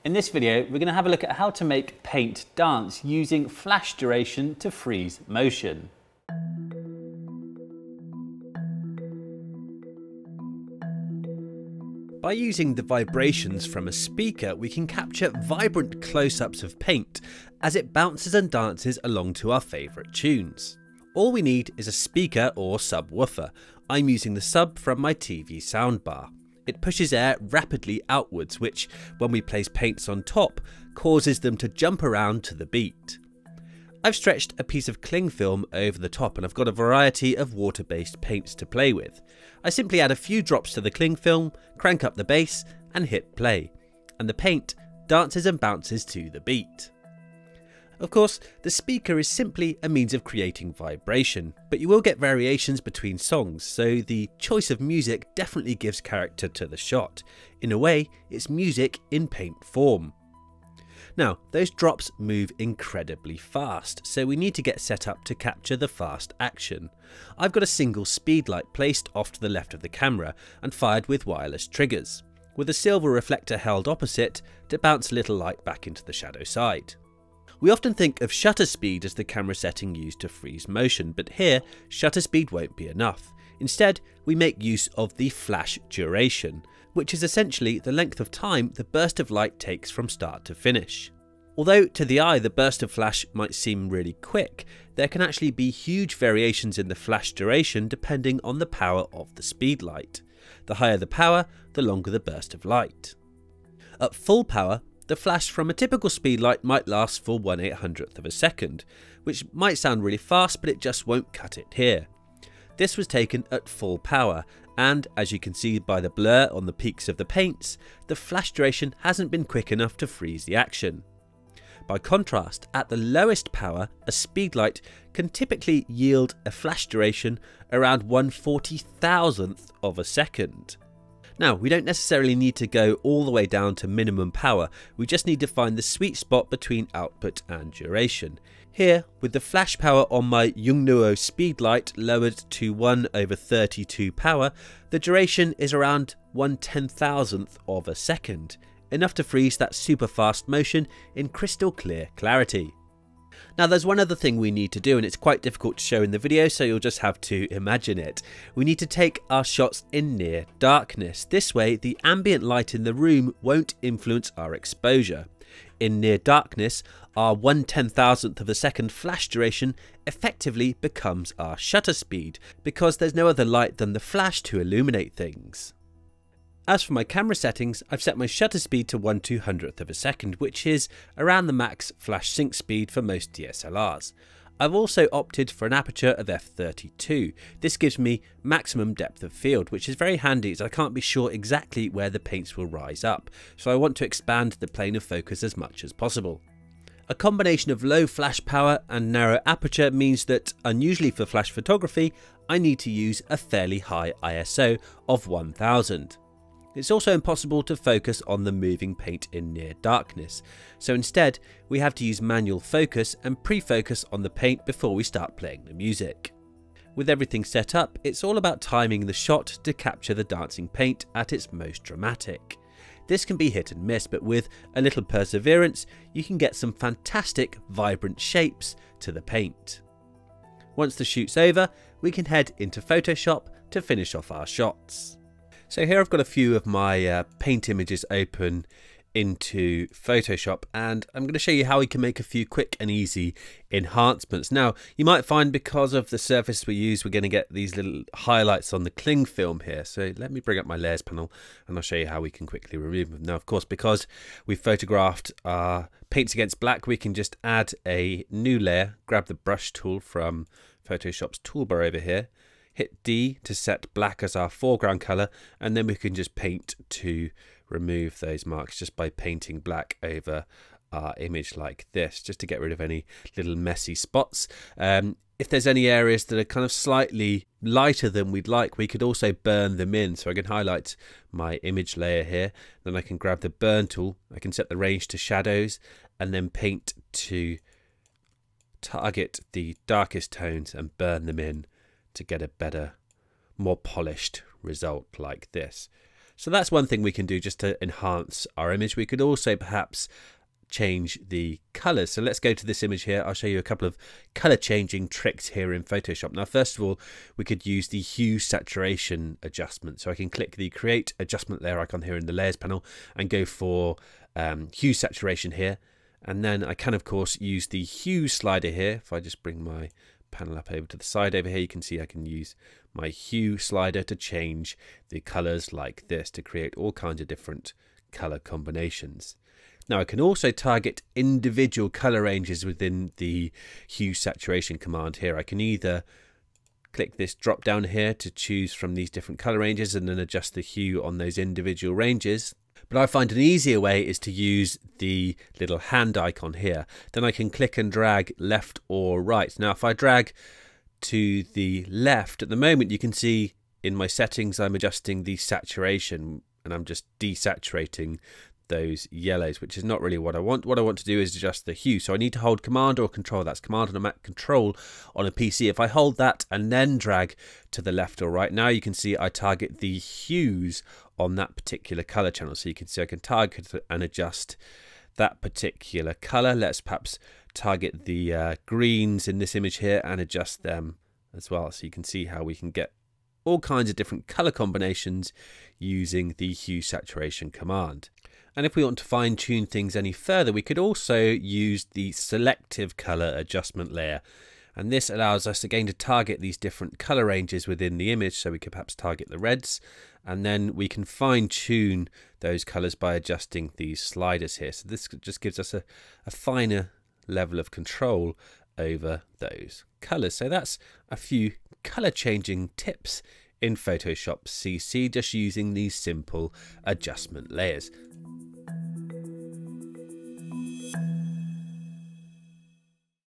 In this video, we're going to have a look at how to make paint dance using flash duration to freeze motion. By using the vibrations from a speaker, we can capture vibrant close-ups of paint as it bounces and dances along to our favourite tunes. All we need is a speaker or subwoofer. I'm using the sub from my TV soundbar. It pushes air rapidly outwards, which, when we place paints on top, causes them to jump around to the beat. I've stretched a piece of cling film over the top and I've got a variety of water-based paints to play with. I simply add a few drops to the cling film, crank up the bass and hit play, and the paint dances and bounces to the beat. Of course, the speaker is simply a means of creating vibration, but you will get variations between songs, so the choice of music definitely gives character to the shot. In a way, it's music in paint form. Now, those drops move incredibly fast, so we need to get set up to capture the fast action. I've got a single speed light placed off to the left of the camera and fired with wireless triggers, with a silver reflector held opposite to bounce a little light back into the shadow side. We often think of shutter speed as the camera setting used to freeze motion, but here shutter speed won't be enough. Instead, we make use of the flash duration, which is essentially the length of time the burst of light takes from start to finish. Although to the eye the burst of flash might seem really quick, there can actually be huge variations in the flash duration depending on the power of the speed light. The higher the power, the longer the burst of light. At full power, the flash from a typical speed light might last for 1/800th of a second, which might sound really fast, but it just won't cut it here. This was taken at full power, and as you can see by the blur on the peaks of the paints, the flash duration hasn't been quick enough to freeze the action. By contrast, at the lowest power, a speed light can typically yield a flash duration around 1/40,000th of a second. Now, we don't necessarily need to go all the way down to minimum power, we just need to find the sweet spot between output and duration. Here, with the flash power on my Yongnuo speed light lowered to 1/32 power, the duration is around 1/10,000th of a second, enough to freeze that super fast motion in crystal clear clarity. Now there's one other thing we need to do, and it's quite difficult to show in the video, so you'll just have to imagine it. We need to take our shots in near darkness. This way the ambient light in the room won't influence our exposure. In near darkness, our 1/10,000th of a second flash duration effectively becomes our shutter speed, because there's no other light than the flash to illuminate things. As for my camera settings, I've set my shutter speed to 1/200th of a second, which is around the max flash sync speed for most DSLRs. I've also opted for an aperture of f32. This gives me maximum depth of field, which is very handy as I can't be sure exactly where the paints will rise up, so I want to expand the plane of focus as much as possible. A combination of low flash power and narrow aperture means that, unusually for flash photography, I need to use a fairly high ISO of 1000. It's also impossible to focus on the moving paint in near darkness, so instead we have to use manual focus and pre-focus on the paint before we start playing the music. With everything set up, it's all about timing the shot to capture the dancing paint at its most dramatic. This can be hit and miss, but with a little perseverance you can get some fantastic vibrant shapes to the paint. Once the shoot's over, we can head into Photoshop to finish off our shots. So here I've got a few of my paint images open into Photoshop, and I'm going to show you how we can make a few quick and easy enhancements. Now, you might find because of the surface we use, we're going to get these little highlights on the cling film here. So let me bring up my layers panel and I'll show you how we can quickly remove them. Now, of course, because we've photographed our paints against black, we can just add a new layer, grab the brush tool from Photoshop's toolbar over here, hit D to set black as our foreground color, and then we can just paint to remove those marks just by painting black over our image like this, just to get rid of any little messy spots. If there's any areas that are kind of slightly lighter than we'd like, we could also burn them in. So I can highlight my image layer here, then I can grab the burn tool, I can set the range to shadows, and then paint to target the darkest tones and burn them in to get a better, more polished result like this. So that's one thing we can do just to enhance our image. We could also perhaps change the colors. So let's go to this image here. I'll show you a couple of color changing tricks here in Photoshop. Now, first of all, we could use the hue saturation adjustment. So I can click the create adjustment layer icon here in the layers panel and go for hue saturation here. And then I can, of course, use the hue slider here. If I just bring my panel up over to the side over here, you can see I can use my hue slider to change the colors like this to create all kinds of different color combinations. Now I can also target individual color ranges within the hue saturation command here. I can either click this drop down here to choose from these different color ranges and then adjust the hue on those individual ranges. But I find an easier way is to use the little hand icon here. Then I can click and drag left or right. Now if I drag to the left, at the moment you can see in my settings I'm adjusting the saturation and I'm just desaturating those yellows, which is not really what I want. What I want to do is adjust the hue. So I need to hold Command or Control. That's Command and I'm at Control on a PC. If I hold that and then drag to the left or right, now you can see I target the hues on that particular color channel. So you can see I can target and adjust that particular color. Let's perhaps target the greens in this image here and adjust them as well. So you can see how we can get all kinds of different color combinations using the hue saturation command. And if we want to fine tune things any further, we could also use the selective color adjustment layer. And this allows us again to target these different color ranges within the image. So we could perhaps target the reds and then we can fine tune those colors by adjusting these sliders here. So this just gives us a finer level of control over those colors. So that's a few color changing tips in Photoshop CC, just using these simple adjustment layers.